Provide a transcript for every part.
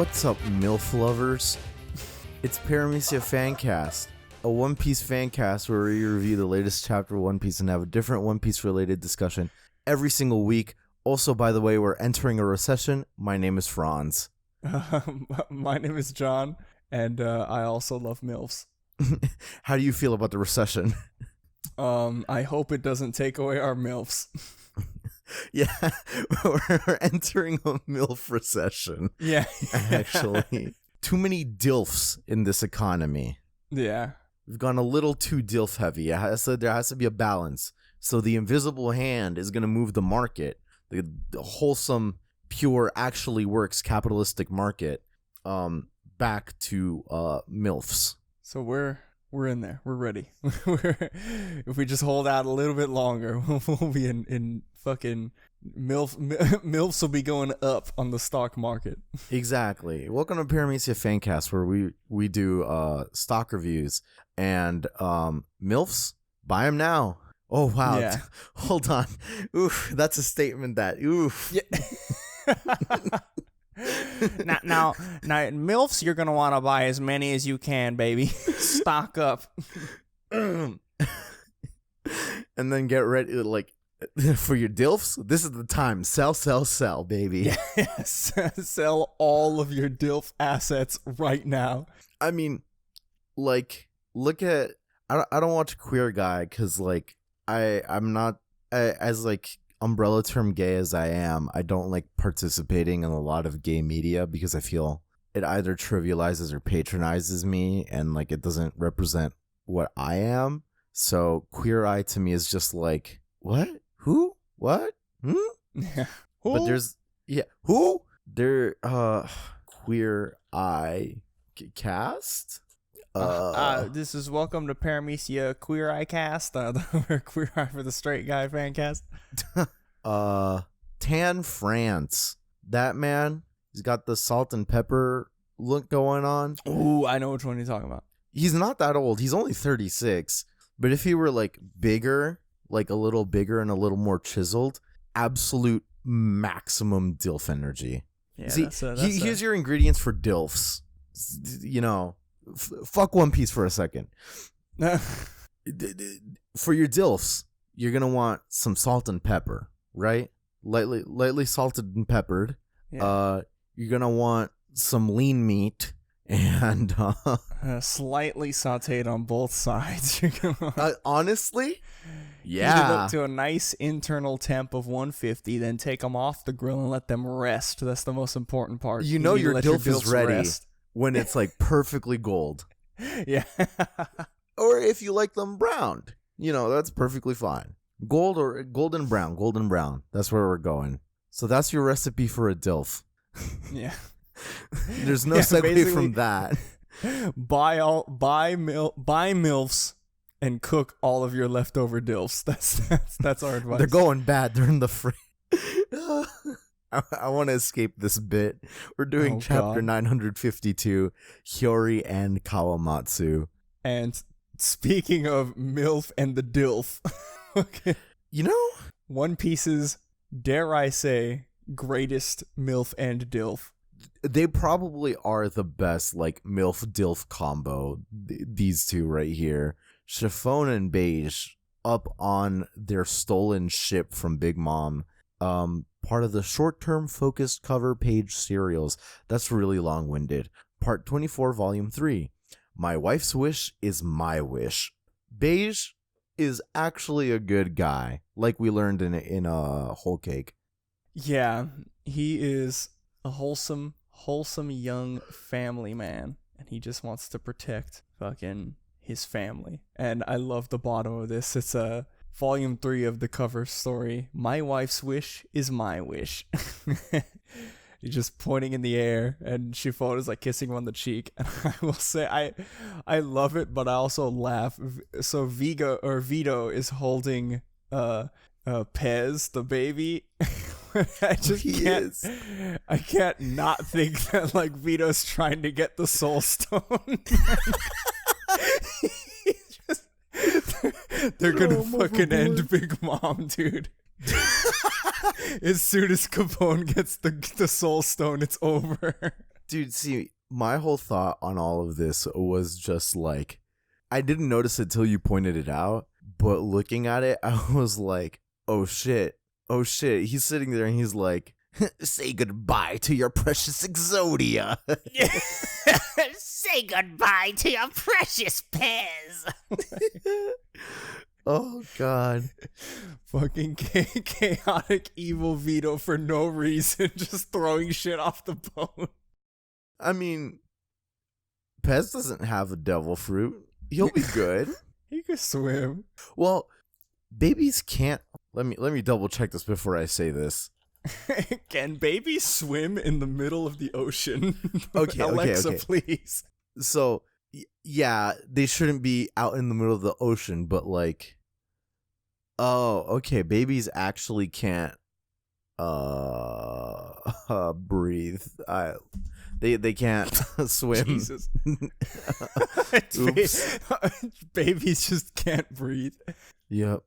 What's up, MILF lovers? It's Paramecia Fancast, a One Piece fancast where we review the latest chapter of One Piece and have a different One Piece related discussion every single week. Also, by the way, we're entering a recession. My name is Franz. My name is John, and I also love MILFs. How do you feel about the recession? I hope it doesn't take away our MILFs. Yeah, we're entering a MILF recession. Yeah. Actually. Too many DILFs in this economy. Yeah. We've gone a little too DILF heavy. There has to be a balance. So the invisible hand is going to move the market, the wholesome, pure, actually works capitalistic market, back to MILFs. So we're in there. We're ready. If we just hold out a little bit longer, we'll be in fucking MILFs will be going up on the stock market. Exactly. Welcome to Paramecia Fancast, where we do stock reviews and MILFs. Buy them now. Oh wow! Yeah. Hold on. Oof, that's a statement. That oof. Yeah. Now, MILFs, you're gonna want to buy as many as you can, baby. Stock up. And then get ready, like, for your DILFs. This is the time. Sell, baby. Yes. Sell all of your DILF assets right now. I mean, like, look at. I don't watch Queer Guy because, like, I'm not as like umbrella term gay as I am. I don't like participating in a lot of gay media because I feel it either trivializes or patronizes me, and like it doesn't represent what I am. So Queer Eye to me is just like, what? Who? What? Yeah. But there's who? There Queer Eye cast. This is welcome to Paramecia Queer Eye Cast, the Queer Eye for the Straight Guy fan cast. Tan France. That man, he's got the salt and pepper look going on. Ooh, I know which one you're talking about. He's not that old. He's only 36. But if he were like bigger, like a little bigger and a little more chiseled, absolute maximum DILF energy. Yeah, See, here's your ingredients for DILFs. You know, fuck One Piece for a second. For your DILFs, you're going to want some salt and pepper, right? Lightly salted and peppered. Yeah. You're going to want some lean meat and slightly sauteed on both sides. Honestly, Heat it up to a nice internal temp of 150, then take them off the grill and let them rest. That's the most important part. You know your DILF is ready rest when it's like perfectly gold. Yeah. Or if you like them browned, you know, that's perfectly fine. Gold or golden brown. That's where we're going. So that's your recipe for a DILF. Yeah. There's no segue from that. Buy MILFs and cook all of your leftover DILFs. That's our advice. They're going bad. They're in the fridge. I want to escape this bit. We're doing chapter 952, Hyori and Kawamatsu. And speaking of MILF and the DILF, okay. You know, One Piece's, dare I say, greatest MILF and DILF. They probably are the best, like, MILF-DILF combo, these two right here. Chiffon and Beige up on their stolen ship from Big Mom. Part of the short-term focused cover page serials. That's really long-winded. Part 24, Volume 3. My wife's wish is my wish. Beige is actually a good guy, like we learned in Whole Cake. Yeah, he is a wholesome young family man, and he just wants to protect fucking his family. And I love the bottom of this. It's volume 3 of the cover story. My wife's wish is my wish. He's just pointing in the air, and Chiffon is like kissing him on the cheek. And I will say, I love it, but I also laugh. So Vito is holding Pez, the baby. I can't not think that like Vito's trying to get the soul stone. They're gonna fucking end Big Mom, dude. As soon as Capone gets the soul stone, it's over. Dude, see, my whole thought on all of this was just like, I didn't notice it till you pointed it out, but looking at it, I was like, oh shit. He's sitting there and he's like, say goodbye to your precious Exodia. Say goodbye to your precious Pez. Oh, God. Fucking chaotic evil Vito for no reason, just throwing shit off the boat. I mean, Pez doesn't have a devil fruit. He'll be good. He could swim. Well, babies can't. Let me double check this before I say this. Can babies swim in the middle of the ocean? Okay, Alexa, please. So, yeah, they shouldn't be out in the middle of the ocean, but like, oh, okay, babies actually can't breathe. They can't swim. Jesus. Oops. Babies just can't breathe. Yep.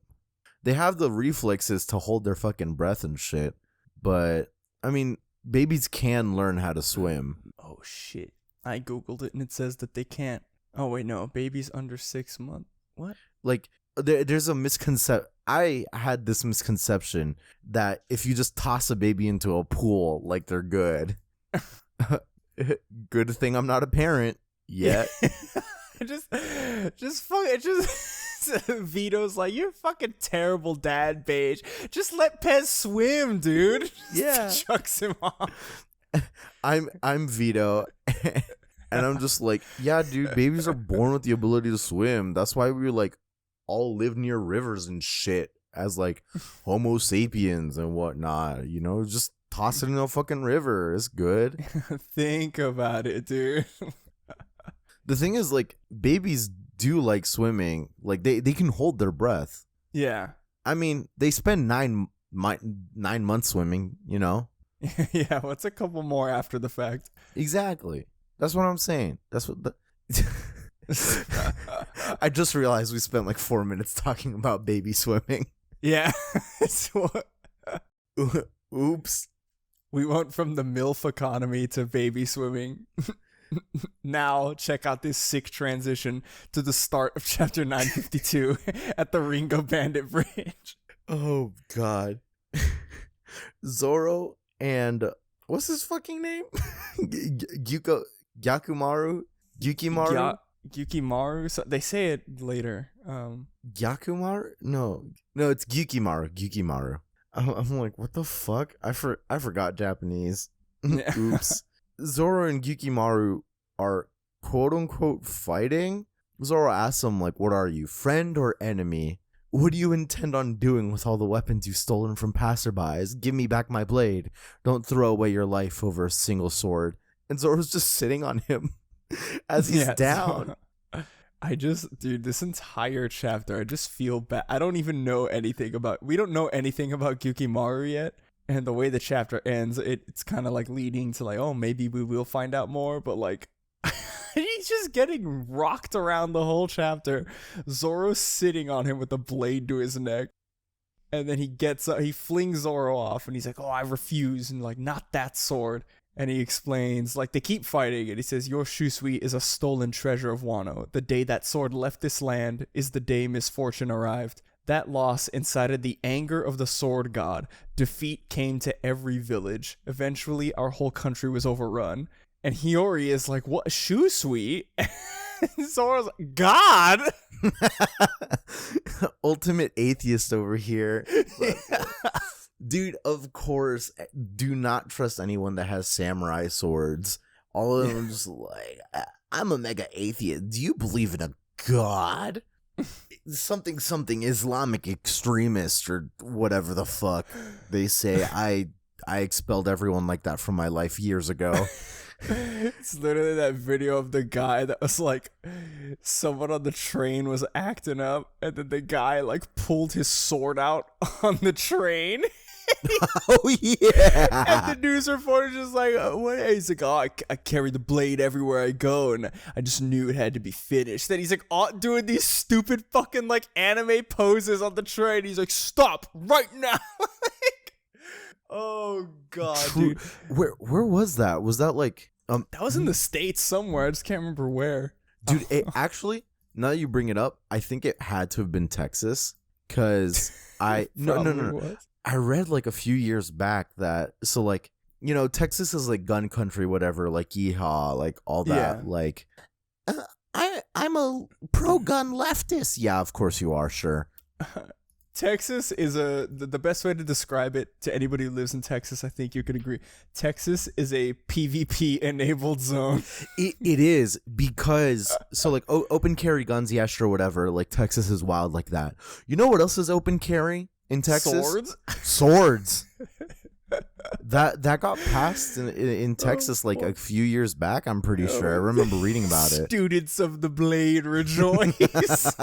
They have the reflexes to hold their fucking breath and shit, but I mean, babies can learn how to swim. Oh shit. I googled it and it says that they can't. Oh wait, no, babies under 6 months. What? Like, there's a misconception. I had this misconception that if you just toss a baby into a pool, like, they're good. Good thing I'm not a parent yet. Vito's like, you're a fucking terrible dad, Beige. Just let Pez swim, dude. Yeah. Just chucks him off. I'm Vito, and I'm just like, yeah, dude, babies are born with the ability to swim. That's why we like all live near rivers and shit as like Homo sapiens and whatnot. You know, just toss it in a fucking river. It's good. Think about it, dude. The thing is, like, babies do like swimming. Like, they can hold their breath. Yeah. I mean, they spend 9 months swimming, you know? Yeah, what's a couple more after the fact? Exactly. That's what I'm saying. That's what I just realized we spent like 4 minutes talking about baby swimming. Yeah. Oops. We went from the MILF economy to baby swimming. Now, check out this sick transition to the start of chapter 952 at the Ringo Bandit Bridge. Oh, God. Zoro and what's his fucking name? Yakumaru? Gyukimaru? So they say it later. Yakumaru? No, it's Gyukimaru. I'm like, what the fuck? I forgot Japanese. Oops. Zoro and Gyukimaru are quote-unquote fighting. Zoro asks him, like, what are you, friend or enemy? What do you intend on doing with all the weapons you've stolen from passerbys? Give me back my blade. Don't throw away your life over a single sword. And Zoro's just sitting on him as he's down. Dude, this entire chapter, I just feel bad. I don't even know anything we don't know anything about Gyukimaru yet. And the way the chapter ends, it's kind of like leading to like, oh, maybe we will find out more. But like, he's just getting rocked around the whole chapter. Zoro's sitting on him with a blade to his neck. And then he gets up, he flings Zoro off and he's like, oh, I refuse. And like, not that sword. And he explains, like, they keep fighting. And he says, your Shusui is a stolen treasure of Wano. The day that sword left this land is the day misfortune arrived. That loss incited the anger of the sword god. Defeat came to every village. Eventually, our whole country was overrun. And Hyori is like, what, Shusui? And Zoro's like, God! Ultimate atheist over here. Dude, of course, do not trust anyone that has samurai swords. All of them just like, I'm a mega atheist. Do you believe in a god? Something Islamic extremist or whatever the fuck they say. I expelled everyone like that from my life years ago. It's literally that video of the guy that was like, someone on the train was acting up and then the guy like pulled his sword out on the train. Oh yeah. And the news reporter's just like, what? He's like, oh, I carry the blade everywhere I go, and I just knew it had to be finished. Then he's like, doing these stupid fucking like anime poses on the train. He's like, stop right now. Like, oh god, True. dude. Where was that? Was that like That was in the States somewhere. I just can't remember where. Dude, it actually, now that you bring it up, I think it had to have been Texas, because no. Was. I read like a few years back that, so like, Texas is like gun country, whatever, like yeehaw, like all that, Yeah. like, I'm a pro-gun leftist. Yeah, of course you are, sure. Texas is the best way to describe it to anybody who lives in Texas. I think you could agree. Texas is a PvP enabled zone. It is, because so like open carry guns, yeah, sure, whatever. Like Texas is wild like that. You know what else is open carry in Texas? Swords. That got passed in Texas like a few years back. I'm pretty sure. I remember reading about it. Students of the Blade rejoice.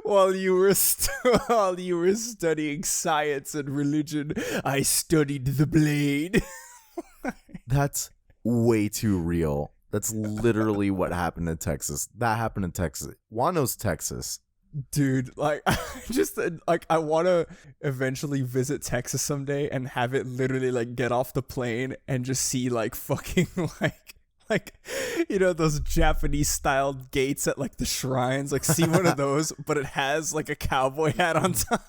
While you were studying science and religion, I studied the blade. That's way too real. That's literally what happened in Texas. That happened in Texas. Wano's Texas. Dude, like, I want to eventually visit Texas someday and have it literally like get off the plane and just see like fucking like those Japanese style gates at like the shrines, like see one of those, but it has like a cowboy hat on top.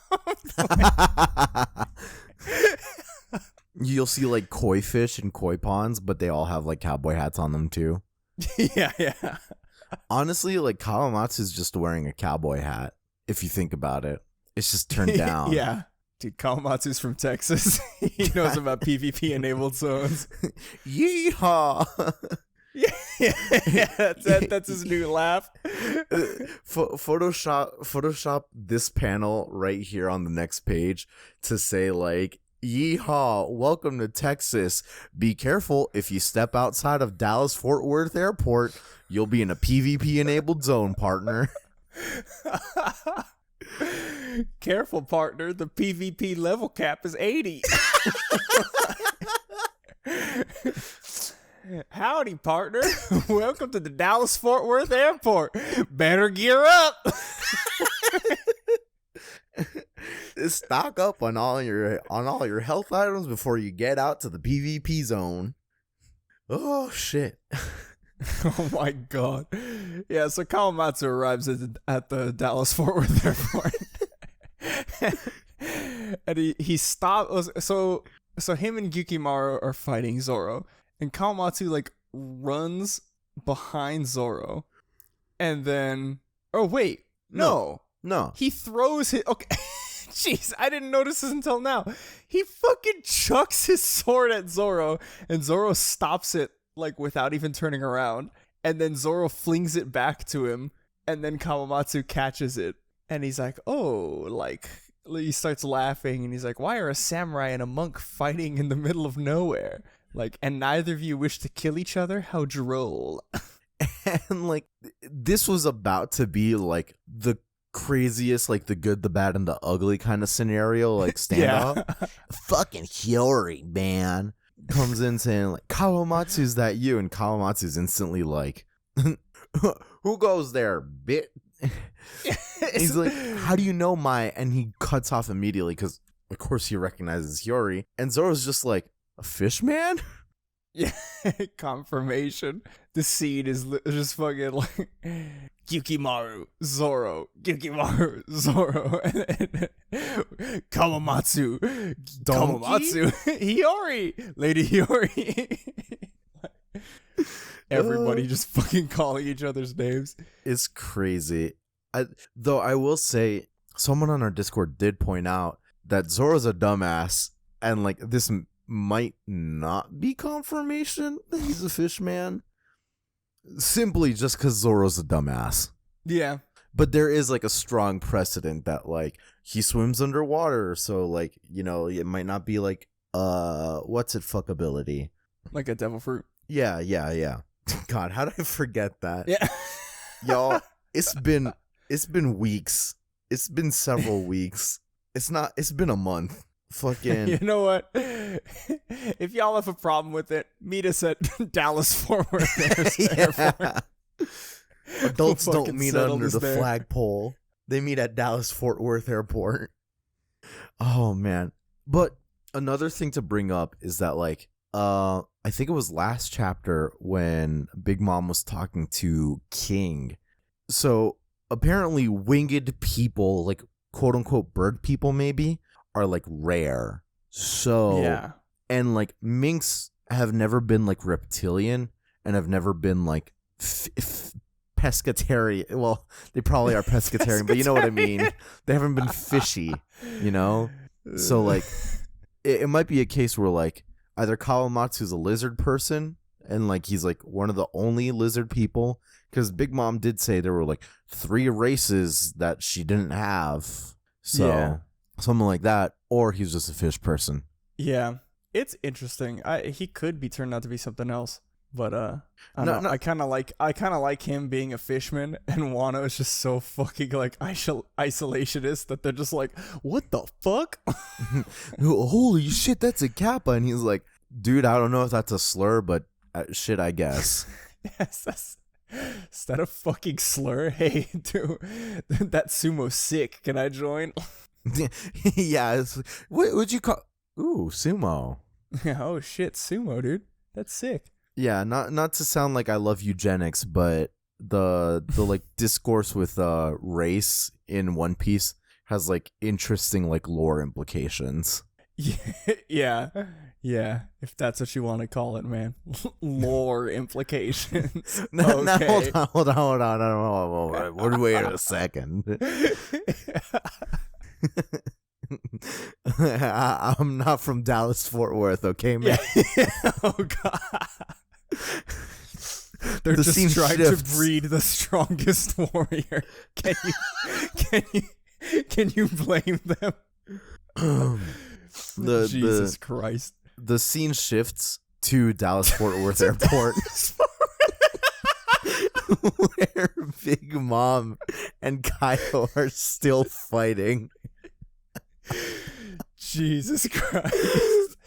You'll see like koi fish and koi ponds, but they all have like cowboy hats on them too. Yeah. Honestly, like Kawamatsu's just wearing a cowboy hat. If you think about it, it's just turned down. Yeah. Dude, Kawamatsu's from Texas. He knows about PvP enabled zones. Yeehaw! Yeah, that's his new laugh. Photoshop this panel right here on the next page to say like, yeehaw, welcome to Texas. Be careful, if you step outside of Dallas Fort Worth Airport, you'll be in a PvP enabled zone, partner. Careful, partner, the PvP level cap is 80. Howdy, partner. Welcome to the Dallas Fort Worth Airport. Better gear up. Stock up on all your health items before you get out to the PvP zone. Oh shit. Oh my god. Yeah, so Kawamatsu arrives at the Dallas Fort Worth Airport. And he stops. So him and Gyukimaru are fighting Zoro, and Kawamatsu like runs behind Zoro, and then no. He throws his... Okay. Jeez, I didn't notice this until now. He fucking chucks his sword at Zoro, and Zoro stops it, like, without even turning around. And then Zoro flings it back to him, and then Kawamatsu catches it. And he's like, oh, like... He starts laughing, and he's like, why are a samurai and a monk fighting in the middle of nowhere? Like, and neither of you wish to kill each other? How droll. And, like, this was about to be, like, the craziest, like the good, the bad, and the ugly kind of scenario, like standoff. Yeah. Fucking Hyori, man, comes in saying like, Kawamatsu's that you? And Kawamatsu's instantly like, who goes there, bit? He's like, how do you know my... And he cuts off immediately because of course he recognizes Hyori. And Zoro's just like, a fish man? Yeah, confirmation. The scene is just fucking like Gyukimaru, Zoro, Gyukimaru, Zoro, and Kawamatsu, Kawamatsu, Hyori, Lady Hyori. Everybody just fucking calling each other's names. It's crazy. Though I will say, someone on our Discord did point out that Zoro's a dumbass, and like this might not be confirmation that he's a fish man, simply just because Zoro's a dumbass. Yeah. But there is like a strong precedent that like he swims underwater, so like, you know, it might not be like what's it, fuckability, like a devil fruit. Yeah. God, how did I forget that? Yeah. Y'all, it's been weeks. It's been several weeks. It's been a month. Fucking. You know what? If y'all have a problem with it, meet us at Dallas Fort Worth Airport. Adults don't meet under the flagpole. They meet at Dallas Fort Worth Airport. Oh man. But another thing to bring up is that like I think it was last chapter when Big Mom was talking to King. So apparently winged people, like quote unquote bird people maybe, are like rare. So Yeah. and like minks have never been like reptilian and have never been like pescatarian. Well, they probably are pescatarian, but you know what I mean. They haven't been fishy, you know? So like it might be a case where like either Kawamatsu's a lizard person and like he's like one of the only lizard people, because Big Mom did say there were like 3 races that she didn't have. So Yeah. something like that, or he's just a fish person. Yeah. It's interesting. He could be turned out to be something else. But I don't know. I kind of like him being a fishman, and Wano is just so fucking like isolationist that they're just like, what the fuck? Holy shit, that's a kappa. And he's like, dude, I don't know if that's a slur, but shit, I guess. Yes, is that a fucking slur? Hey, dude, that sumo's sick. Can I join? Yeah, what would you call? Ooh, sumo. Oh shit, sumo, dude. That's sick. Yeah, not to sound like I love eugenics, but the like discourse with race in One Piece has like interesting like lore implications. Yeah. If that's what you want to call it, man. Lore implications. Now, Okay. hold on. Wait a second. I'm not from Dallas Fort Worth, okay, man. Oh god. They're The just scene trying shifts. to breed the strongest warrior. Can you blame them? Jesus Christ. The scene shifts to Dallas Fort Worth Airport, where Big Mom and Kaido are still fighting. Jesus Christ.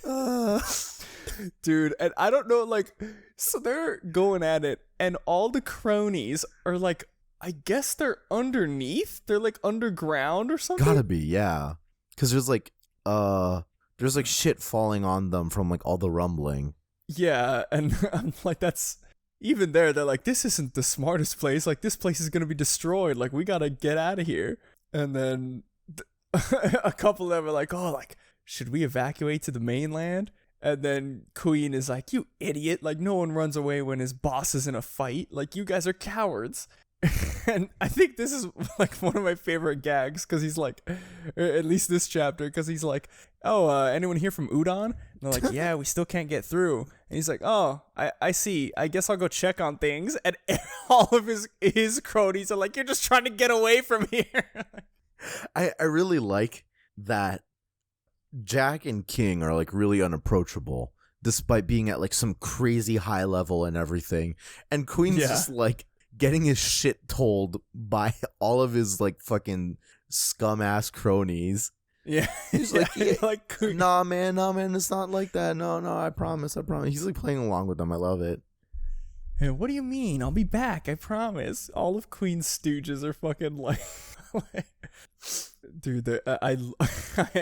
Dude, and I don't know, like, so they're going at it, and all the cronies are like, I guess they're underneath? They're like underground or something? Gotta be, yeah. Because there's like shit falling on them from like all the rumbling. Yeah, and I'm like, that's, even there, they're like, this isn't the smartest place, like, this place is gonna be destroyed, like, we gotta get out of here. And then a couple of them are like, oh, like, should we evacuate to the mainland? And then Queen is like, you idiot. Like, no one runs away when his boss is in a fight. Like, you guys are cowards. And I think this is, like, one of my favorite gags, because he's like, at least this chapter, because he's like, oh, anyone here from Udon? And they're like, yeah, we still can't get through. And he's like, oh, I see. I guess I'll go check on things. And all of his cronies are like, you're just trying to get away from here. I really like that Jack and King are like really unapproachable despite being at like some crazy high level and everything. And Queen's just like getting his shit told by all of his like fucking scum ass cronies. Yeah. He's like, nah, man, it's not like that. No, I promise. He's like playing along with them. I love it. Hey, what do you mean? I'll be back. I promise. All of Queen's stooges are fucking like dude, I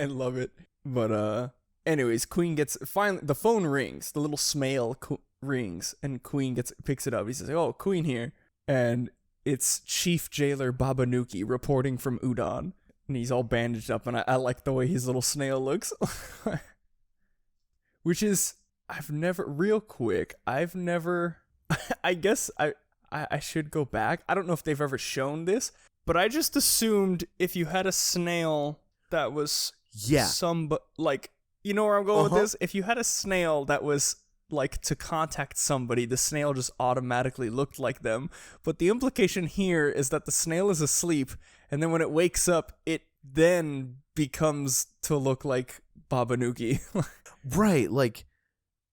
love it. But anyways, Queen gets finally, the phone rings, the little Smail rings, and Queen picks it up. He says, "Oh, Queen here," and it's Chief Jailer Babanuki reporting from Udon, and he's all bandaged up, and I like the way his little snail looks. Which is, I guess I should go back. I don't know if they've ever shown this, but I just assumed if you had a snail that was like, you know where I'm going with this? If you had a snail that was like to contact somebody, the snail just automatically looked like them. But the implication here is that the snail is asleep, and then when it wakes up, it then becomes to look like Babanuki. Right, like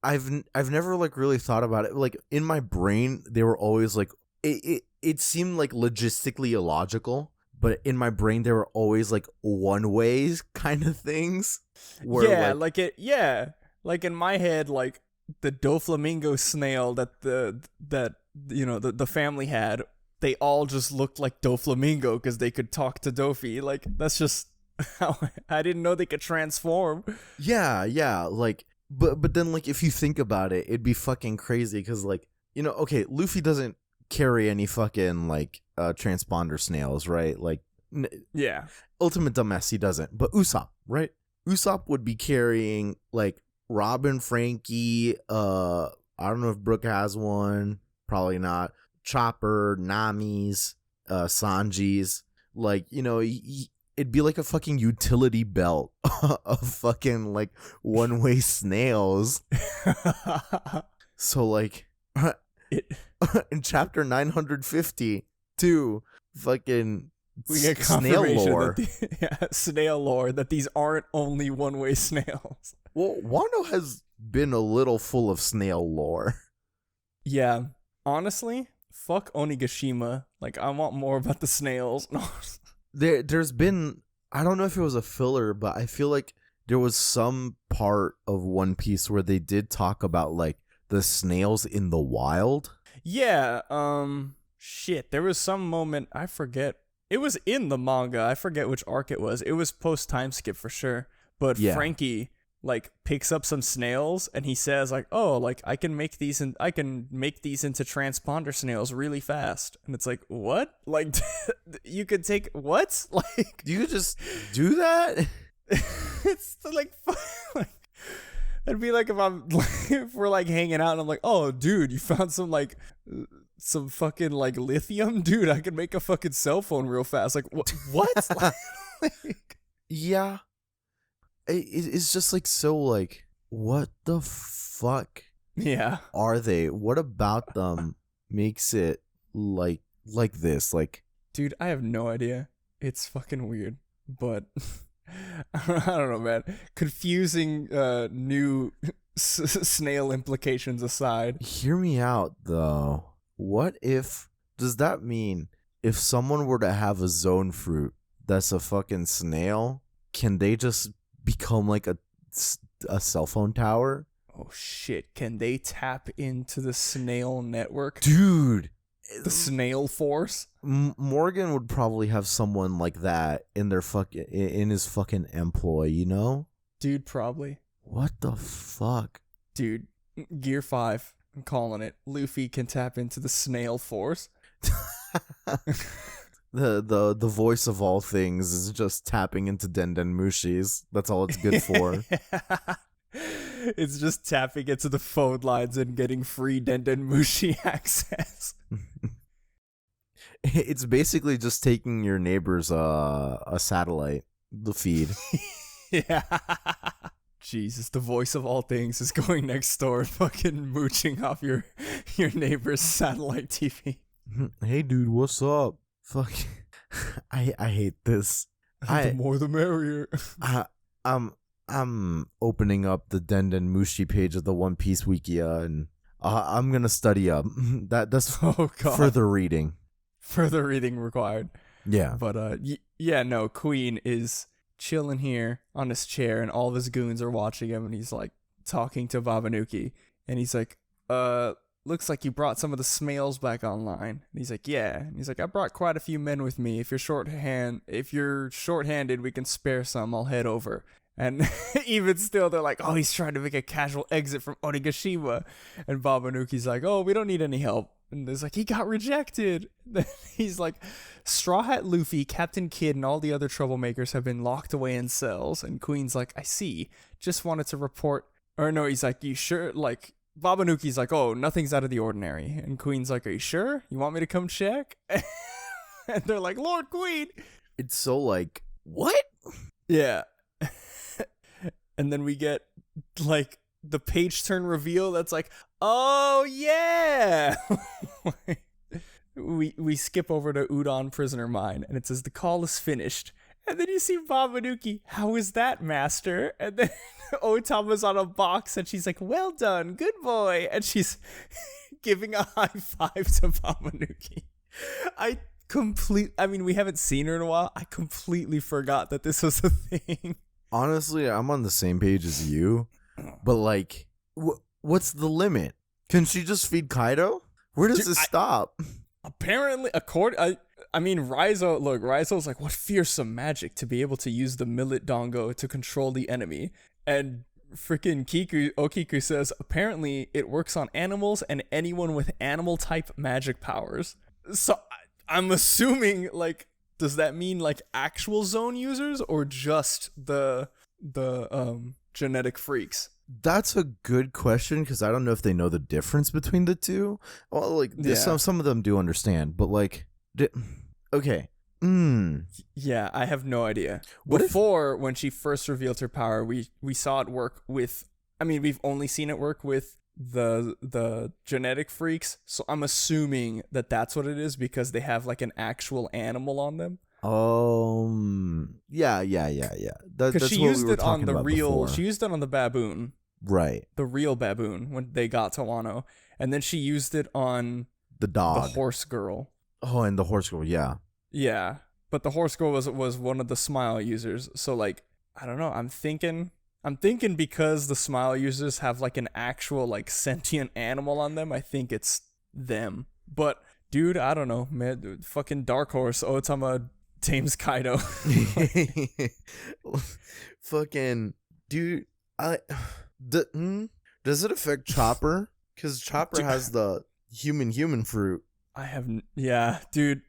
I've never like really thought about it. Like in my brain, they were always like it seemed like logistically illogical, but in my brain they were always like one ways kind of things. Where, like like in my head, like the Doflamingo snail that the family had, they all just looked like Doflamingo because they could talk to Dofi. Like that's just how I didn't know they could transform. Yeah, like but then like if you think about it, it'd be fucking crazy because like okay, Luffy doesn't carry any fucking like transponder snails, right? Like Yeah. Ultimate Dumbass, he doesn't, but Usopp, right? Usopp would be carrying like Robin, Frankie, I don't know if Brooke has one, probably not. Chopper, Nami's, Sanji's, like it'd be like a fucking utility belt of fucking like one-way snails. So like in chapter 952, fucking we get snail confirmation lore. that snail lore that these aren't only one-way snails. Well, Wano has been a little full of snail lore. Yeah, honestly, fuck Onigashima. Like, I want more about the snails. There's been, I don't know if it was a filler, but I feel like there was some part of One Piece where they did talk about like the snails in the wild. Yeah, shit, there was some moment, I forget. It was in the manga. I forget which arc it was. It was post time skip for sure. But Yeah. Frankie like picks up some snails and he says like, "Oh, like I can make these into transponder snails really fast." And it's like, "What? Like you could take what? Like You could just do that? it's like it'd be like if we're like hanging out and I'm like, "Oh, dude, you found some like some fucking like lithium, dude. I can make a fucking cell phone real fast." Like what? Like, Yeah. It's just like so like, what the fuck yeah. are they? What about them makes it like this? Like, Dude, I have no idea. It's fucking weird, but I don't know, man. Confusing new snail implications aside. hear me out though. Does that mean if someone were to have a zone fruit that's a fucking snail, can they just become like a cell phone tower? Oh shit, can they tap into the snail network? Dude, The snail force? Morgan would probably have someone like that in his fucking employ, you know? Dude, probably. What the fuck? Dude, Gear 5, I'm calling it. Luffy can tap into the snail force. The voice of all things is just tapping into Denden Mushi's. That's all it's good for. It's just tapping into the phone lines and getting free Denden Mushi access. It's basically just taking your neighbor's a satellite, the feed. Yeah. Jesus, the voice of all things is going next door fucking mooching off your neighbor's satellite TV. Hey dude, what's up? Fuck. I hate this. The more the merrier. I'm opening up the Denden Mushi page of the One Piece Wikia, and I'm gonna study up. That's Oh god. further reading. Further reading required. Yeah. But yeah, no, Queen is chilling here on his chair and all of his goons are watching him and he's like talking to Babanuki and he's like, looks like you brought some of the snails back online. And he's like, yeah. And he's like, I brought quite a few men with me. If you're shorthanded, we can spare some. I'll head over. And even still, they're like, oh, he's trying to make a casual exit from Onigashima. And Babanuki's like, oh, we don't need any help. And there's like, he got rejected. Then he's like, Straw Hat Luffy, Captain Kidd, and all the other troublemakers have been locked away in cells. And Queen's like, I see. Just wanted to report. Or no, he's like, you sure? Like, Babanuki's like, oh, nothing's out of the ordinary. And Queen's like, are you sure? You want me to come check? And they're like, Lord Queen. It's so like, what? Yeah. And then we get like the page turn reveal that's like, oh yeah. we skip over to Udon Prisoner Mine and it says the call is finished. And then you see Babanuki, how is that, master? And then Otama's on a box and she's like, well done, good boy. And she's giving a high five to Babanuki. I mean, we haven't seen her in a while. I completely forgot that this was a thing. Honestly, I'm on the same page as you, but like, what's the limit? Can she just feed Kaido? Where does this stop? Apparently, I mean, Raizo's like, what fearsome magic to be able to use the millet dongo to control the enemy. And freaking Okiku says, apparently it works on animals and anyone with animal type magic powers. So I'm assuming, like, does that mean like actual zone users or just the genetic freaks? That's a good question, because I don't know if they know the difference between the two. Well, like some of them do understand, but like, okay. Yeah, I have no idea. What Before, when she first revealed her power, we saw it work with. I mean, we've only seen it work with the genetic freaks, so I'm assuming that that's what it is because they have like an actual animal on them. Yeah. Because she used it on the real. She used it on the baboon. Right. The real baboon when they got to Wano, and then she used it on the dog, the horse girl. Oh, and the horse girl, yeah. Yeah, but the horse girl was one of the smile users. So like, I don't know. I'm thinking because the smile users have like an actual like sentient animal on them. I think it's them. But dude, I don't know, man. Dude, fucking Dark Horse Otama tames Kaido. Fucking dude, does it affect Chopper? Because Chopper has the human fruit. Yeah, dude.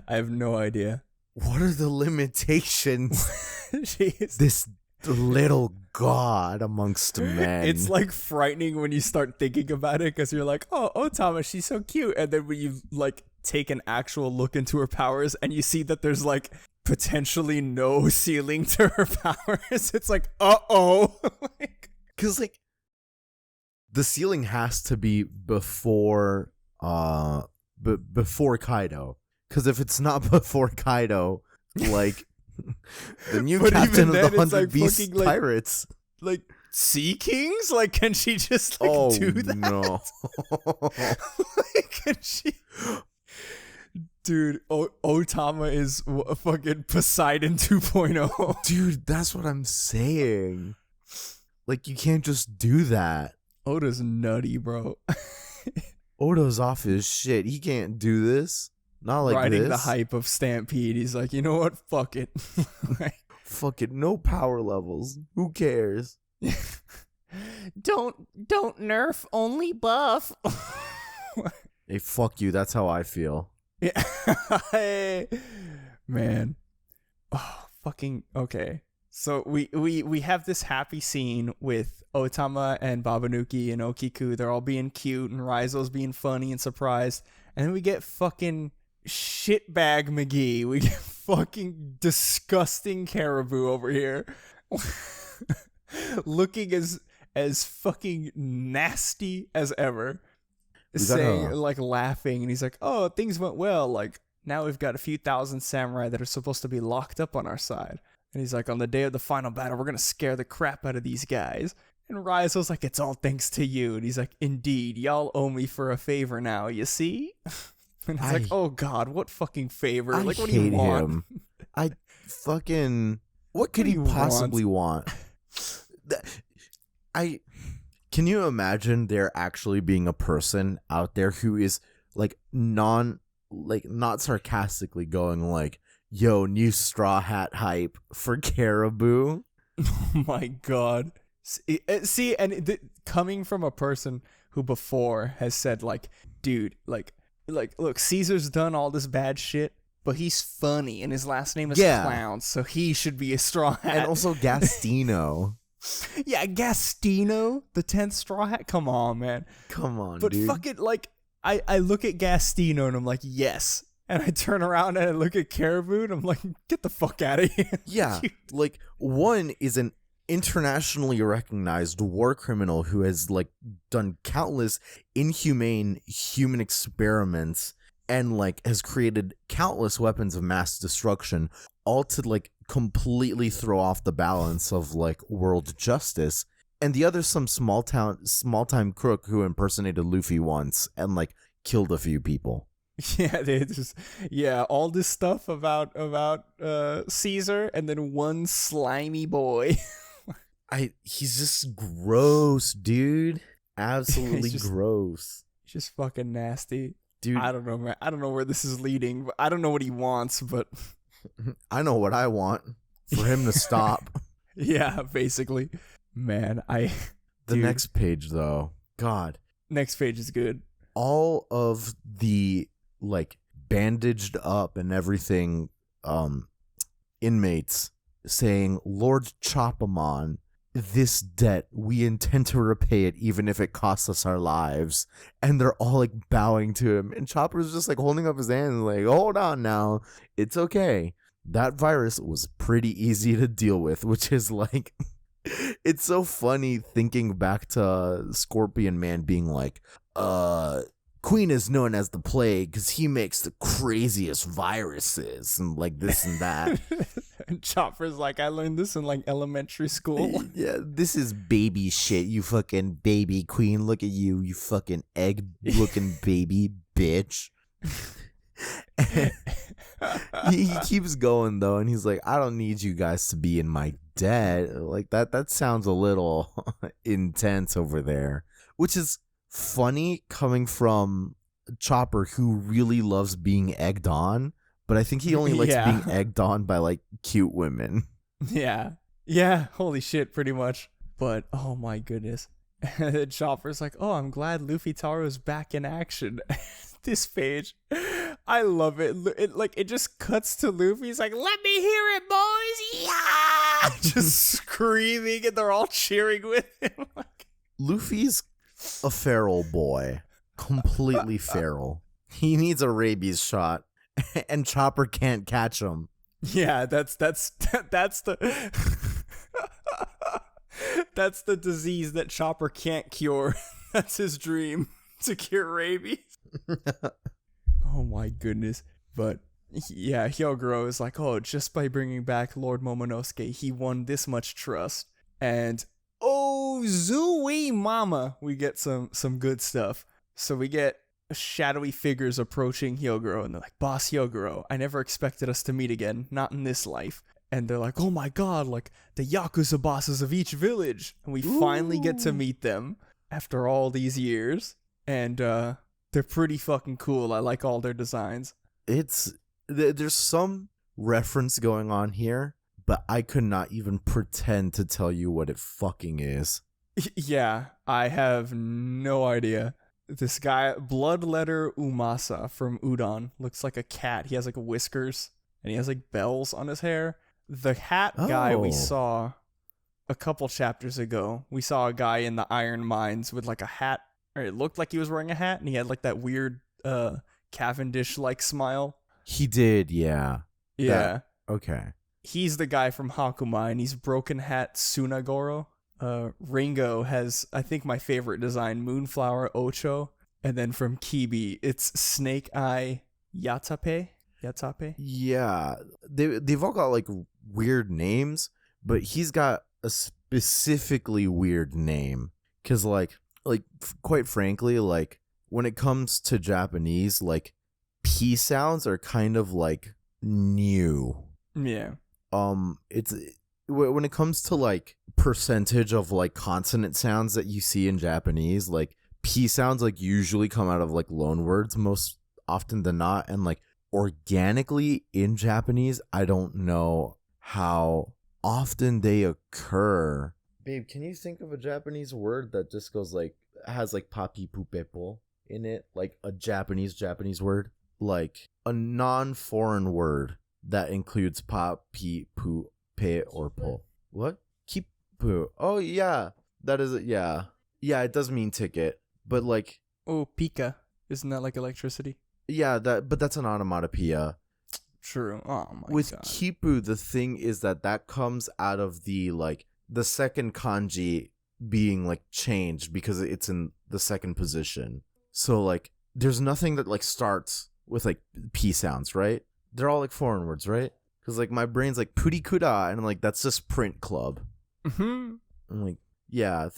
I have no idea. What are the limitations? Jeez. This little god amongst men. It's like frightening when you start thinking about it, because you're like, oh, Otama, she's so cute. And then when you like take an actual look into her powers and you see that there's like potentially no ceiling to her powers, it's like, uh-oh. Because like the ceiling has to be before Kaido. Because if it's not before Kaido, like the new captain of the 100 Beast Pirates, like Sea Kings, like can she just like do that? No. Like, can she? Dude, Otama is a fucking Poseidon 2.0. Dude, that's what I'm saying. Like, you can't just do that. Oda's nutty, bro. Oda's off his shit. He can't do this. Not like riding this. The hype of Stampede. He's like, you know what? Fuck it. Fuck it. No power levels. Who cares? Don't nerf, only buff. Hey, fuck you. That's how I feel. Yeah. Hey, man. Oh, fucking okay. So we have this happy scene with Otama and Babanuki and Okiku. They're all being cute and Raizo's being funny and surprised. And then we get fucking shitbag McGee. We get fucking disgusting Caribou over here. Looking as fucking nasty as ever. Saying, like, laughing. And he's like, oh, things went well. Like, now we've got a few thousand samurai that are supposed to be locked up on our side. And he's like, on the day of the final battle, we're going to scare the crap out of these guys. And Raizo's like, it's all thanks to you. And he's like, indeed, y'all owe me for a favor now, you see? And it's like, oh God, what fucking favor? Like, what do you want? Him. I fucking... What could he possibly want? Can you imagine there actually being a person out there who is like not sarcastically going like, yo, new Straw Hat hype for Caribou? Oh my God. See, and coming from a person who before has said like, dude, like look, Caesar's done all this bad shit, but he's funny and his last name is Clown, so he should be a Straw Hat. And also Gastino. Yeah, Gastino, the 10th Straw Hat. Come on, man. Come on, but dude. Fuck it, like, I look at Gastino and I'm like, yes. And I turn around and I look at Caribou and I'm like, get the fuck out of here. Yeah, like, one is an internationally recognized war criminal who has, like, done countless inhumane human experiments and, like, has created countless weapons of mass destruction, all to, like, completely throw off the balance of like world justice. And the other, some small time crook who impersonated Luffy once and like killed a few people. Yeah, they just all this stuff about Caesar, and then one slimy boy. He's just gross, dude. Absolutely gross. He's just fucking nasty, dude. I don't know, man. I don't know where this is leading. I don't know what he wants, but I know what I want. For him to stop. Yeah, basically. Man, The dude, next page, though, God, next page is good. all of the like bandaged up and everything, inmates saying, "Lord Chopamon, this debt, we intend to repay it even if it costs us our lives." And they're all like bowing to him. And Chopper's just like holding up his hands like, hold on now. It's okay. That virus was pretty easy to deal with, which is like, it's so funny thinking back to Scorpion Man being like, Queen is known as the plague because he makes the craziest viruses and like this and that. And Chopper's like, I learned this in like elementary school. Yeah, this is baby shit, you fucking baby queen. Look at you, you fucking egg looking baby bitch. he keeps going though, and he's like, I don't need you guys to be in my debt. Like that sounds a little intense over there, which is funny coming from Chopper, who really loves being egged on, but I think he only likes being egged on by like cute women. Yeah, holy shit, pretty much. But oh my goodness. And Chopper's like, oh, I'm glad Luffy Taro's back in action. This page, I love it. It just cuts to Luffy. He's like, let me hear it, boys. Yeah, just screaming, and they're all cheering with him. Luffy's a feral boy, completely feral. He needs a rabies shot, and Chopper can't catch him. Yeah, that's the that's the disease that Chopper can't cure. That's his dream, to cure rabies. Oh my goodness. But yeah, Hyogoro is like, oh, just by bringing back Lord Momonosuke, he won this much trust. And oh, Zooey mama, we get some good stuff. So we get shadowy figures approaching Hyogoro, and they're like, Boss Hyogoro, I never expected us to meet again, not in this life. And they're like, oh my god, like the Yakuza bosses of each village. And we finally get to meet them after all these years. And they're pretty fucking cool. I like all their designs. There's some reference going on here, but I could not even pretend to tell you what it fucking is. Yeah, I have no idea. This guy, Bloodletter Umasa from Udon, looks like a cat. He has like whiskers, and he has like bells on his hair. The hat guy we saw a couple chapters ago, we saw a guy in the iron mines with like a hat, or it looked like he was wearing a hat, and he had like that weird Cavendish-like smile. He did, yeah. Yeah. Okay. He's the guy from Hakuma, and he's Broken Hat Tsunagoro. Ringo has, I think, my favorite design, Moonflower Ocho. And then from Kibi, it's Snake Eye Yatape. Yeah. They've all got like weird names, but he's got a specifically weird name. Because like quite frankly, like when it comes to Japanese, like P sounds are kind of like new. Yeah. It's when it comes to like percentage of like consonant sounds that you see in Japanese, like P sounds like usually come out of like loan words most often than not, and like organically in Japanese, I don't know how often they occur. Babe, can you think of a Japanese word that just goes like, has like papi pupepo in it, like a Japanese word, like a non-foreign word that includes papi pu pe or po? What? Kipu. Oh yeah, that is it. Yeah, it does mean ticket, but like, oh, pika, isn't that like electricity? Yeah, but that's an onomatopoeia. True. Oh my With god. kipu, the thing is that comes out of the like the second kanji being like changed because it's in the second position. So like there's nothing that like starts with like P sounds, right? They're all like foreign words, right? Because like my brain's like purikuda, and I'm like, that's just print club. Mm-hmm. I'm like, yeah,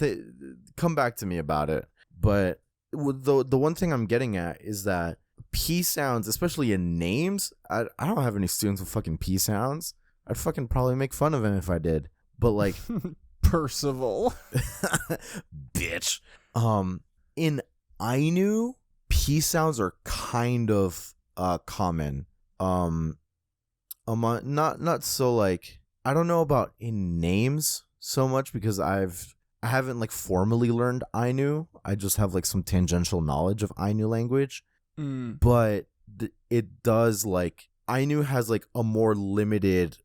come back to me about it. But the one thing I'm getting at is that P sounds, especially in names, I don't have any students with fucking P sounds. I'd fucking probably make fun of him if I did. But like Percival. Bitch. In Ainu, P sounds are kind of common. Not so like, I don't know about in names so much because I haven't like formally learned Ainu. I just have like some tangential knowledge of Ainu language. But it does like Ainu has like a more limited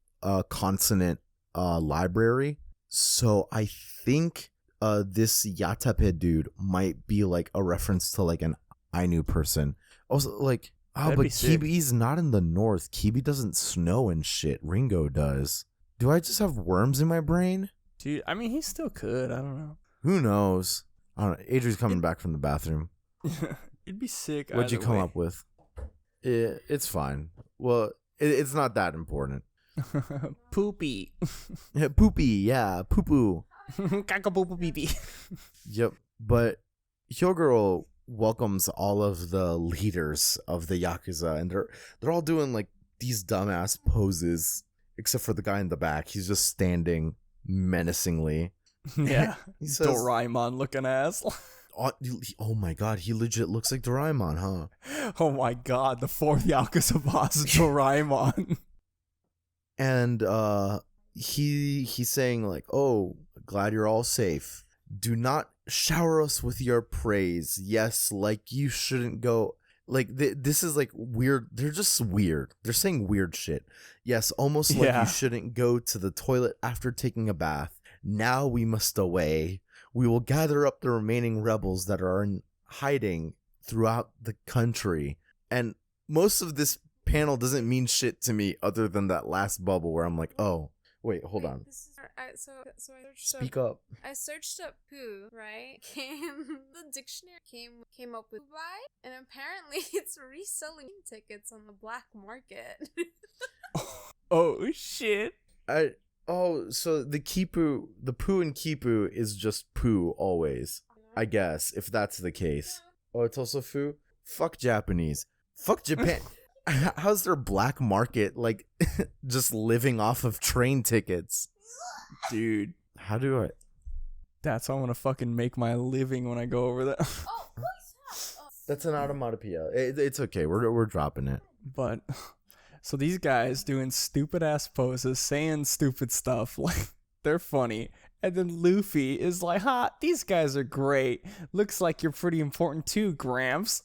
consonant library. So I think this Yatape dude might be like a reference to like an Ainu person. Also like That'd but be sick. Kibi's not in the north. Kibi doesn't snow and shit. Ringo does. Do I just have worms in my brain? Dude, I mean, he still could. I don't know. Who knows? I don't know. Adrian's coming back from the bathroom. It'd be sick. What'd you either come way. up with? It's fine. Well, it's not that important. Poopy. Yeah, poopy, yeah, poo poo. Kakapoopy. Yep. But Hyogoro welcomes all of the leaders of the Yakuza, and they're all doing like these dumbass poses, except for the guy in the back. He's just standing menacingly. Yeah. He says, Doraemon looking ass. oh my god, he legit looks like Doraemon, huh? Oh my god, the fourth Yakuza boss is Doraemon. And he's saying like, oh, glad you're all safe. Do not shower us with your praise. Yes, like you shouldn't go. Like this is like weird. They're just weird. They're saying weird shit. Yes, almost like you shouldn't go to the toilet after taking a bath. Now we must away. We will gather up the remaining rebels that are in hiding throughout the country. And most of this panel doesn't mean shit to me other than that last bubble where I'm like, oh, wait, hold on. So I searched Speak up. I searched up poo, right? The dictionary came up with buy, and apparently it's reselling tickets on the black market. Oh shit. So the poo in Kipu is just poo always, I guess, if that's the case. Oh, it's also foo? Fuck Japanese. Fuck Japan. How's their black market, like, just living off of train tickets? Dude. How do I? That's how I want to fucking make my living when I go over there. Oh, please stop. That's an automatopoeia. It's okay. We're dropping it. But so these guys doing stupid ass poses, saying stupid stuff, like they're funny. And then Luffy is like, "Ha, these guys are great. Looks like you're pretty important too, Gramps."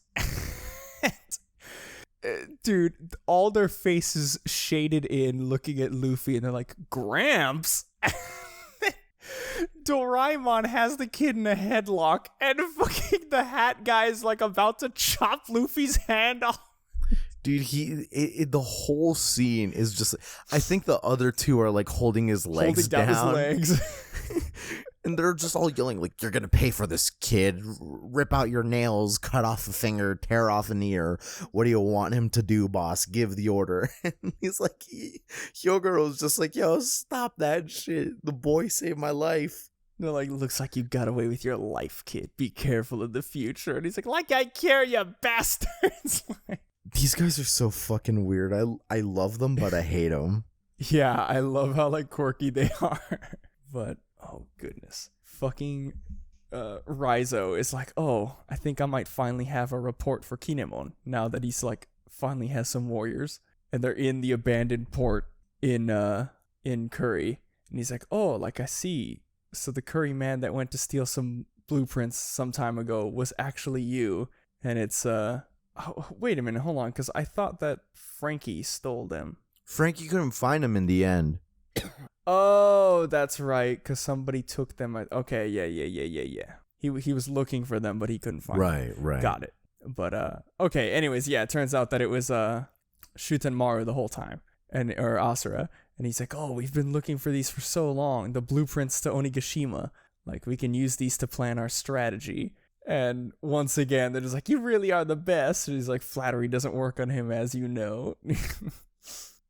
Dude, all their faces shaded in looking at Luffy, and they're like, "Gramps?" Doraemon has the kid in a headlock, and fucking the hat guy is like about to chop Luffy's hand off. Dude, the whole scene is just. I think the other two are like holding his legs down his down. legs. And they're just all yelling like, "You're gonna pay for this, kid. Rip out your nails, cut off a finger, tear off an ear. What do you want him to do, boss? Give the order." And he's like, Hyogoro's just like, "Yo, stop that shit. The boy saved my life." They're like, "Looks like you got away with your life, kid. Be careful in the future." And he's like I care, you bastards. These guys are so fucking weird. I love them, but I hate them. Yeah, I love how like quirky they are. But oh goodness, fucking Raizo is like, "Oh, I think I might finally have a report for Kinemon now that he's like finally has some warriors." And they're in the abandoned port in Curry, and he's like, "Oh, like I see. So the Curry man that went to steal some blueprints some time ago was actually you." And it's oh, wait a minute, hold on, because I thought that Frankie stole them. Frankie couldn't find him in the end. Oh, that's right, because somebody took them. Okay, yeah. He was looking for them, but he couldn't find them. Right. Got it. But okay. Anyways, yeah. It turns out that it was Shutenmaru the whole time, or Asura, and he's like, "Oh, we've been looking for these for so long. The blueprints to Onigashima. Like we can use these to plan our strategy." And once again, they're just like, "You really are the best." And he's like, "Flattery doesn't work on him, as you know."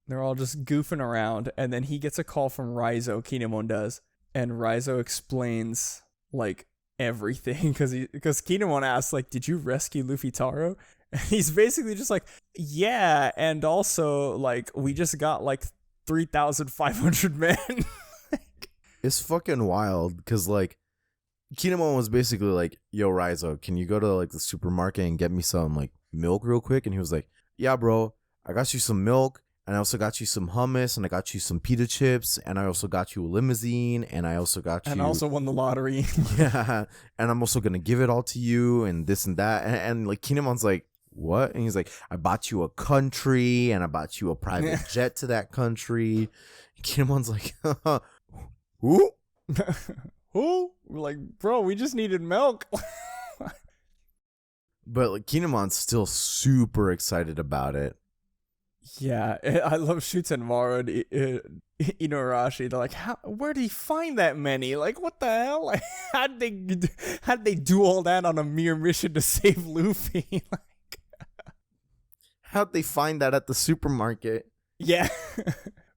They're all just goofing around, and then he gets a call from Raizo, Kinemon does, and Raizo explains, like, everything, because Kinemon asks, like, "Did you rescue Luffy Taro?" And he's basically just like, "Yeah, and also, like, we just got, like, 3,500 men." It's fucking wild, because, like, Kinemon was basically like, "Yo, Raizo, can you go to, like, the supermarket and get me some, like, milk real quick?" And he was like, "Yeah, bro, I got you some milk, And I also got you some hummus, and I got you some pita chips, and I also got you a limousine, and I also got you... And also won the lottery. Yeah, and I'm also gonna give it all to you, and this and that. And like, Kinemon's like, what? And he's like, I bought you a country, and I bought you a private jet to that country. And Kinemon's like, who? Who? We're like, bro, we just needed milk. But like, Kinemon's still super excited about it. Yeah, I love Shutenmaru and Inuarashi. They're like, where did he find that many? Like, what the hell? Like, how'd they do all that on a mere mission to save Luffy? Like, How'd they find that at the supermarket? yeah.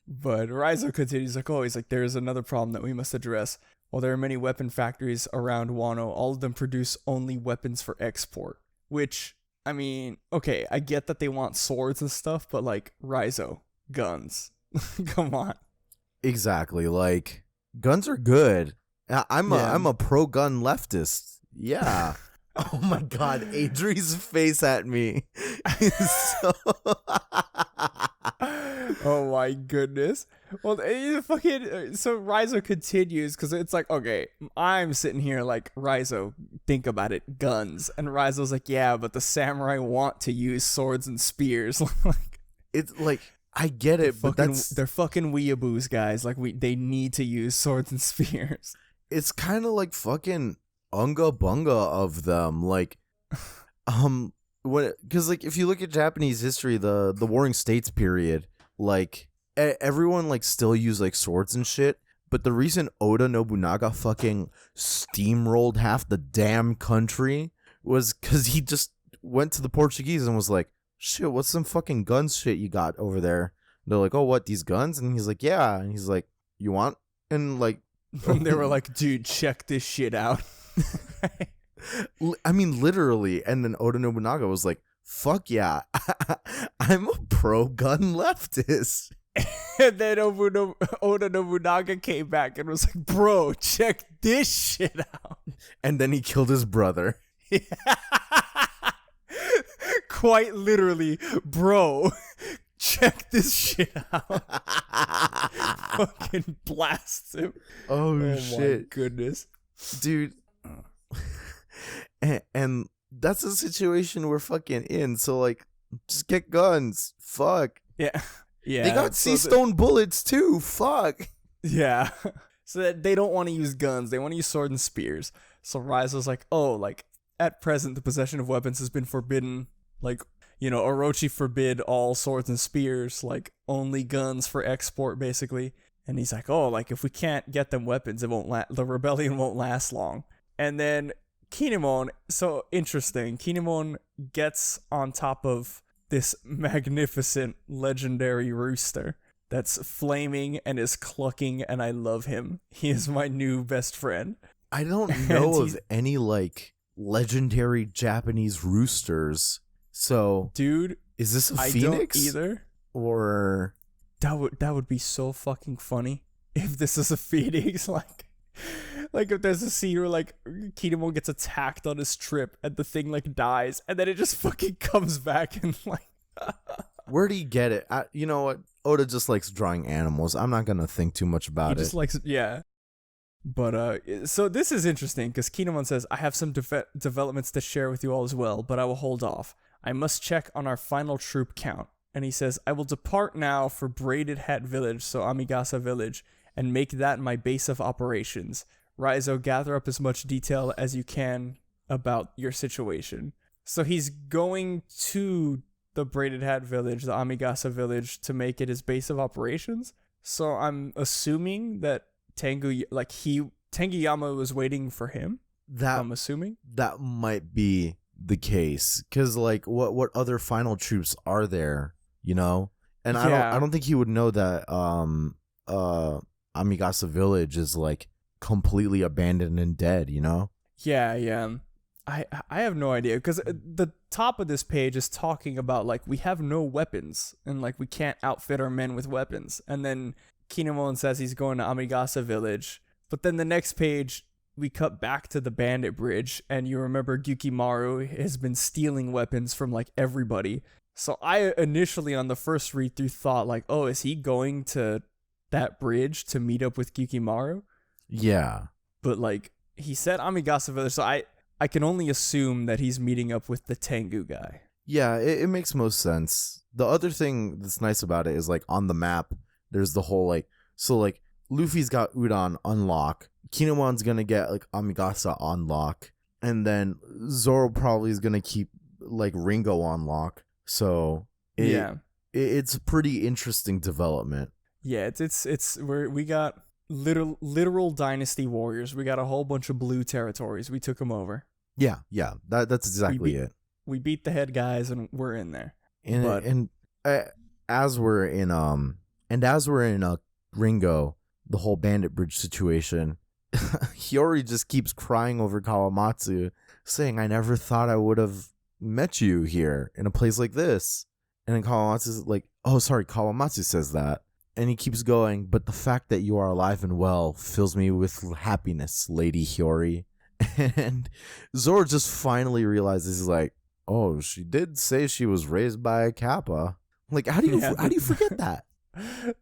But Raizo continues like, he's like, there's another problem that we must address. While there are many weapon factories around Wano, all of them produce only weapons for export. Which, I mean, okay, I get that they want swords and stuff, but like, Raizo, guns. Come on. Exactly. Like, guns are good. I'm a pro-gun leftist. Yeah. Oh my god, Adri's face at me is so... Oh my goodness. Well, so Raizo continues because it's like, okay, I'm sitting here like, Raizo, think about it, guns. And Raizo's like, yeah, but the samurai want to use swords and spears. Like, it's like, I get it, but they're fucking weeaboos, guys. Like, they need to use swords and spears. It's kind of like fucking unga bunga of them. Like, because like, if you look at Japanese history, the Warring States period, like, everyone like still use like swords and shit, but the reason Oda Nobunaga fucking steamrolled half the damn country was because he just went to the Portuguese and was like, shit, what's some fucking guns shit you got over there? And they're like, oh, what, these guns? And he's like, yeah. And he's like, you want? And like, and they were like, dude, check this shit out. I mean, literally. And then Oda Nobunaga was like, fuck yeah, I'm a pro-gun leftist. And then Oda Nobunaga came back and was like, bro, check this shit out. And then he killed his brother. Quite literally, bro, check this shit out. Fucking blasts him. Oh shit. My goodness. Dude. And that's a situation we're fucking in. So like, just get guns. Fuck. Yeah. Yeah. They got sea stone bullets too. Fuck. Yeah. So that they don't want to use guns. They want to use sword and spears. So Raizo's like, oh, like, at present, the possession of weapons has been forbidden. Like, you know, Orochi forbid all swords and spears, like, only guns for export, basically. And he's like, oh, like, if we can't get them weapons, the rebellion won't last long. And then Kinemon, so interesting, Kinemon gets on top of this magnificent, legendary rooster that's flaming and is clucking, and I love him. He is my new best friend. I don't know of any, like, legendary Japanese roosters. So, dude, is this a phoenix? I don't either. Or that would be so fucking funny if this is a phoenix. Like if there's a scene where like Kinemon gets attacked on his trip and the thing like dies and then it just fucking comes back and like. Where'd he get it? You know what? Oda just likes drawing animals. I'm not gonna think too much about it. He just likes, yeah. But so this is interesting because Kinemon says, I have some developments to share with you all as well, but I will hold off. I must check on our final troop count. And he says, I will depart now for Braided Hat Village, so Amigasa Village, and make that my base of operations. Raizo, gather up as much detail as you can about your situation. So he's going to the Braided Hat Village, the Amigasa Village, to make it his base of operations. So I'm assuming that Tenguyama was waiting for him. I'm assuming that might be the case, because like what other final troops are there, you know? And I don't think he would know that Amigasa Village is like completely abandoned and dead, you know? Yeah. I have no idea, because the top of this page is talking about like we have no weapons and like we can't outfit our men with weapons. And then Kinemon says he's going to Amigasa Village, but then the next page we cut back to the bandit bridge, and you remember Gyukimaru has been stealing weapons from like everybody, So I initially on the first read through thought like, oh, is he going to that bridge to meet up with Gyukimaru? Yeah. But like he said Amigasa Village, so I can only assume that he's meeting up with the Tengu guy. Yeah, it makes most sense. The other thing that's nice about it is like on the map, there's the whole like, so like Luffy's got Udon unlock, Kinemon's gonna get like Amigasa unlock, and then Zoro probably is gonna keep like Ringo unlock. So it's a pretty interesting development. Yeah, we got literal dynasty warriors. We got a whole bunch of blue territories. We took them over. Yeah, that's exactly it. We beat the head guys and we're in there. As we're in Ringo, the whole bandit bridge situation, Hyori just keeps crying over Kawamatsu, saying, "I never thought I would have met you here in a place like this." And then Kawamatsu's like, "Oh, sorry." Kawamatsu says that, and he keeps going. "But the fact that you are alive and well fills me with happiness, Lady Hyori." And Zoro just finally realizes, he's like, "Oh, she did say she was raised by a Kappa." Like, how do you forget that?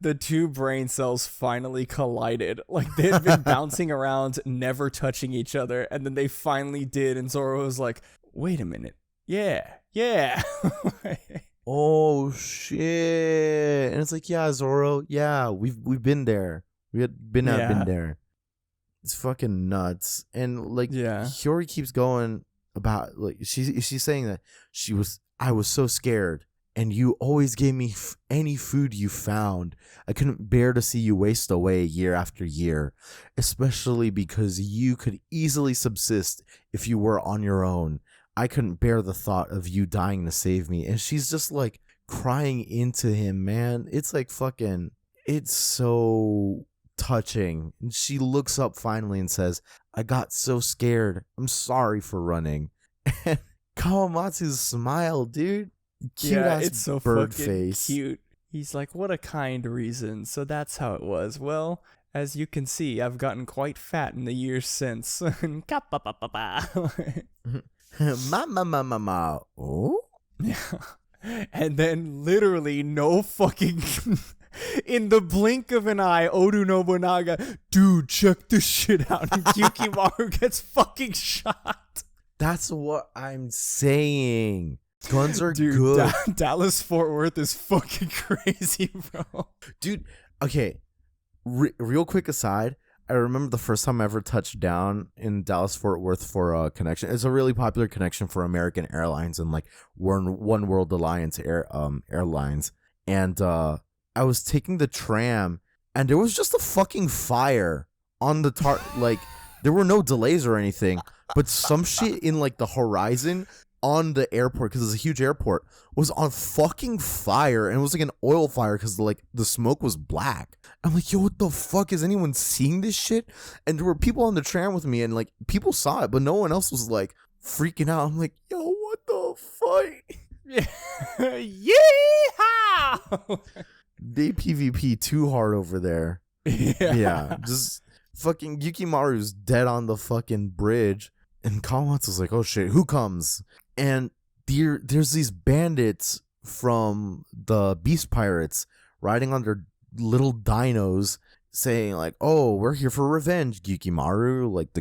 The two brain cells finally collided. Like they had been bouncing around, never touching each other, and then they finally did. And Zoro was like, "Wait a minute, yeah." Oh shit! And it's like, yeah, Zoro, yeah, we've been there. We had been there. It's fucking nuts. And like, Hyori keeps going about like she's saying that I was so scared, and you always gave me any food you found. I couldn't bear to see you waste away year after year, especially because you could easily subsist if you were on your own. I couldn't bear the thought of you dying to save me." And she's just like crying into him, man. It's like fucking, it's so touching. And she looks up finally and says, "I got so scared. I'm sorry for running." And Kawamatsu's smile, dude. Cute ass it's so bird fucking face. cute. He's like, "What a kind reason. So that's how it was. Well, as you can see, I've gotten quite fat in the years since." Ma. Oh? Yeah. And then literally no fucking in the blink of an eye, Oda Nobunaga, "Dude, check this shit out." And Yukimaru gets fucking shot. That's what I'm saying. Guns are good. Dallas Fort Worth is fucking crazy, bro. Dude, okay. Real quick aside, I remember the first time I ever touched down in Dallas Fort Worth for a connection. It's a really popular connection for American Airlines and like One World Alliance airlines. And I was taking the tram, and there was just a fucking fire on the like there were no delays or anything, but some shit in like the horizon on the airport, because it's a huge airport, was on fucking fire, and it was like an oil fire because the smoke was black. I'm like, yo, what the fuck? Is anyone seeing this shit? And there were people on the tram with me, and like people saw it, but no one else was like freaking out. I'm like, yo, what the fuck? Yeehaw! They PvP too hard over there. Yeah, just fucking Yukimaru's dead on the fucking bridge, and Kawamatsu's like, "Oh shit, who comes?" And there's these bandits from the Beast Pirates riding on their little dinos, saying like, "Oh, we're here for revenge, Yukimaru. Like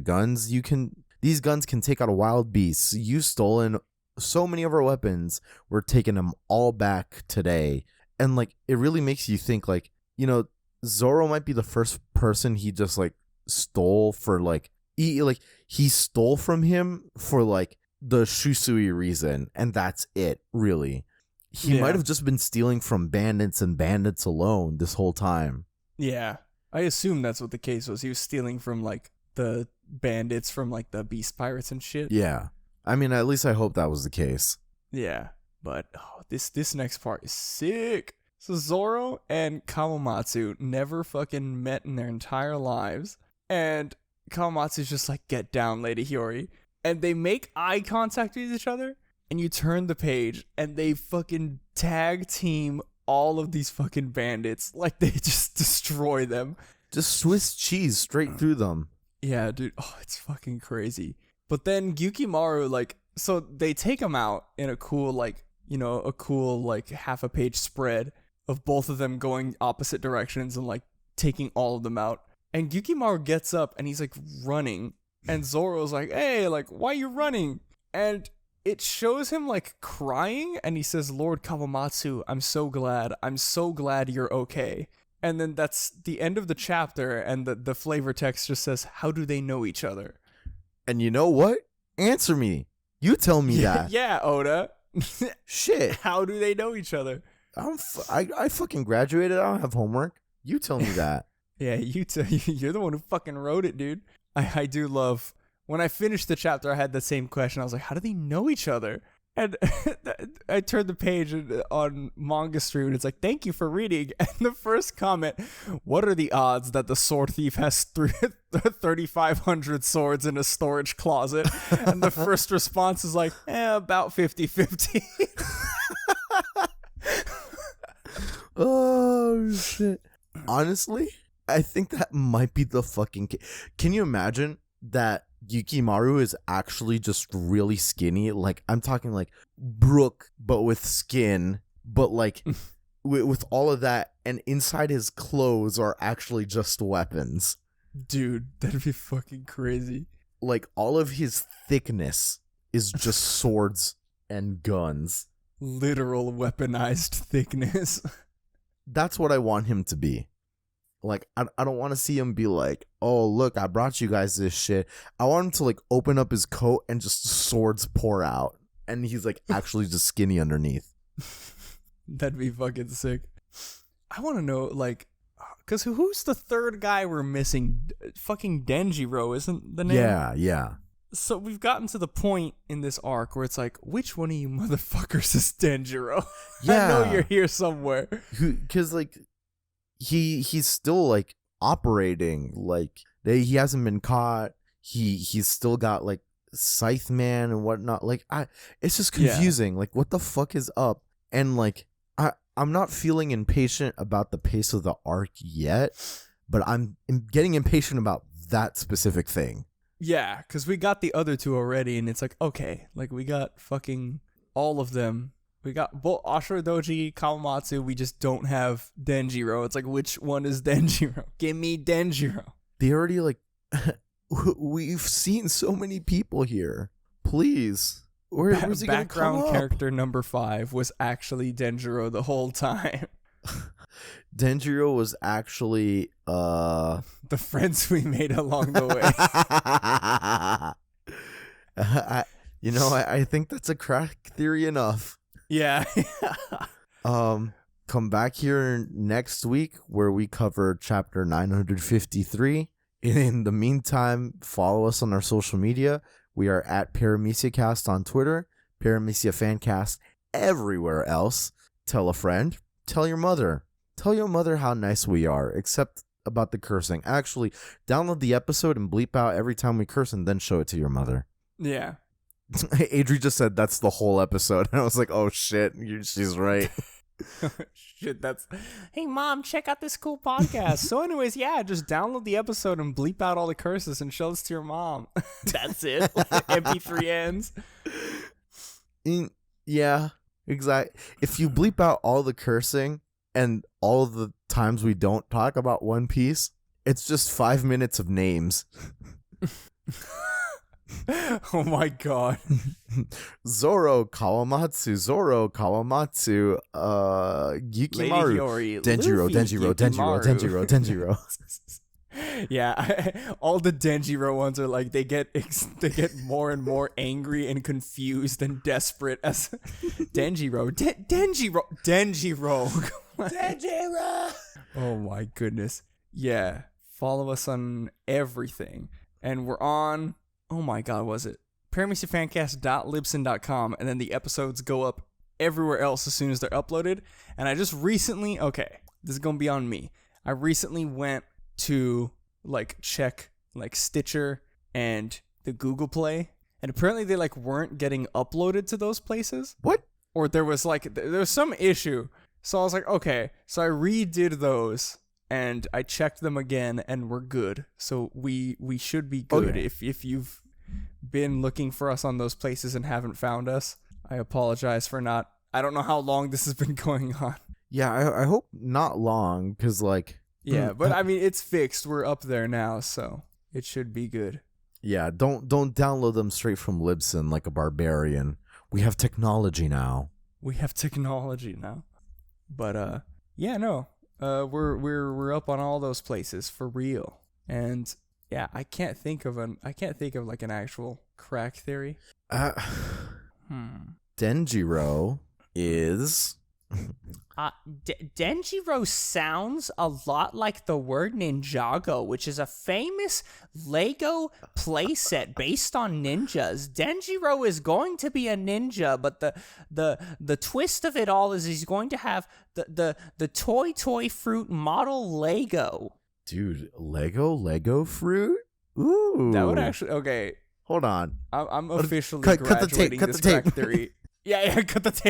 these guns can take out a wild beast. You've stolen so many of our weapons. We're taking them all back today." And like, it really makes you think, like, you know, Zoro might be the first person he just like stole for like he stole from him for like the Shusui reason, and that's it, really. He might have just been stealing from bandits and bandits alone this whole time. Yeah, I assume that's what the case was. He was stealing from like the bandits from like the Beast Pirates and shit. Yeah, I mean, at least I hope that was the case. Yeah, but this next part is sick. So Zoro and Kawamatsu never fucking met in their entire lives, and Kawamatsu's just like, "Get down, Lady Hyori," and they make eye contact with each other, and you turn the page, and they fucking tag team all of these fucking bandits, like they just destroy them. Just Swiss cheese straight through them. Yeah, dude. Oh, it's fucking crazy. But then Yukimaru, like, so they take him out in a cool, like, a cool like half a page spread of both of them going opposite directions and like taking all of them out. And Yukimaru gets up and he's like running, and Zoro's like, "Hey, like, why you running?" And it shows him like crying, and he says, "Lord Kawamatsu, I'm so glad you're okay." And then that's the end of the chapter, and the flavor text just says, "How do they know each other?" And you know what? Answer me. You tell me that. Yeah, Oda. Shit. How do they know each other? I fucking graduated. I don't have homework. You tell me that. Yeah, you're the one who fucking wrote it, dude. I do love, when I finished the chapter, I had the same question. I was like, how do they know each other? And I turned the page on Manga Stream, and it's like, "Thank you for reading." And the first comment, "What are the odds that the sword thief has 3,500 swords in a storage closet?" And the first response is like, about 50-50. Oh, shit. Honestly, I think that might be the fucking... Can you imagine that Yukimaru is actually just really skinny? Like, I'm talking like Brook, but with skin, but like with all of that, and inside his clothes are actually just weapons. Dude, that'd be fucking crazy. Like, all of his thickness is just swords and guns. Literal weaponized thickness. That's what I want him to be. Like, I don't want to see him be like, "Oh, look, I brought you guys this shit." I want him to, like, open up his coat and just swords pour out. And he's, like, actually just skinny underneath. That'd be fucking sick. I want to know, like, because who's the third guy we're missing? Fucking Denjiro, isn't the name? Yeah. So we've gotten to the point in this arc where it's like, which one of you motherfuckers is Denjiro? Yeah. I know you're here somewhere. Because, like, he's still, like, operating. Like, he hasn't been caught. He's still got, like, Scythe Man and whatnot. Like, it's just confusing. Like, what the fuck is up? And, like, I'm not feeling impatient about the pace of the arc yet, but I'm getting impatient about that specific thing. Yeah, because we got the other two already, and it's like, okay, like, we got fucking all of them. We got both Ashura Doji, Kawamatsu. We just don't have Denjiro. It's like, which one is Denjiro? Give me Denjiro. They already, like, we've seen so many people here. Please. Where's he Background gonna come character number 5 was actually Denjiro the whole time. Denjiro was actually the friends we made along the way. I think that's a crack theory enough. Yeah. Come back here next week where we cover chapter 953. In the meantime, follow us on our social media. We are at Paramecia Cast on Twitter, Paramecia Fancast everywhere else. Tell a friend. Tell your mother. Tell your mother how nice we are, except about the cursing. Actually, download the episode and bleep out every time we curse and then show it to your mother. Yeah. Adri just said that's the whole episode. And I was like, oh shit, she's right. Shit, hey mom, check out this cool podcast. So anyways, yeah, just download the episode and bleep out all the curses and show this to your mom. That's it. MP3 ends. Yeah, exactly. If you bleep out all the cursing and all the times we don't talk about One Piece, it's just 5 minutes of names. Oh my god. Zoro Kawamatsu, Yukimaru, Denjiro. Yeah, all the Denjiro ones are like they get more and more angry and confused and desperate as Denjiro. Oh my goodness. Yeah, follow us on everything, and we're on. Oh my god, was it parameciafancast.libsyn.com, and then the episodes go up everywhere else as soon as they're uploaded. And I just recently, okay, this is gonna be on me. I recently went to like check like Stitcher and the Google Play, and apparently they like weren't getting uploaded to those places. What? Or there was some issue. So I was like, okay, so I redid those. And I checked them again, and we're good. So we should be good. Okay. If you've been looking for us on those places and haven't found us, I apologize for not. I don't know how long this has been going on. Yeah, I hope not long, because, like... Yeah, but I mean, it's fixed. We're up there now, so it should be good. Yeah, don't download them straight from Libsyn like a barbarian. We have technology now. We have technology now. But yeah, no. We're up on all those places for real. And yeah, I can't think of like an actual crack theory. Denjiro is Denjiro sounds a lot like the word Ninjago, which is a famous Lego playset based on ninjas. Denjiro is going to be a ninja, but the twist of it all is he's going to have the toy fruit model Lego. dude, Lego fruit? Ooh. That would actually okay. Hold on. I'm officially Cut the tape, graduating cut this the tape. crack theory. Yeah, cut the tape.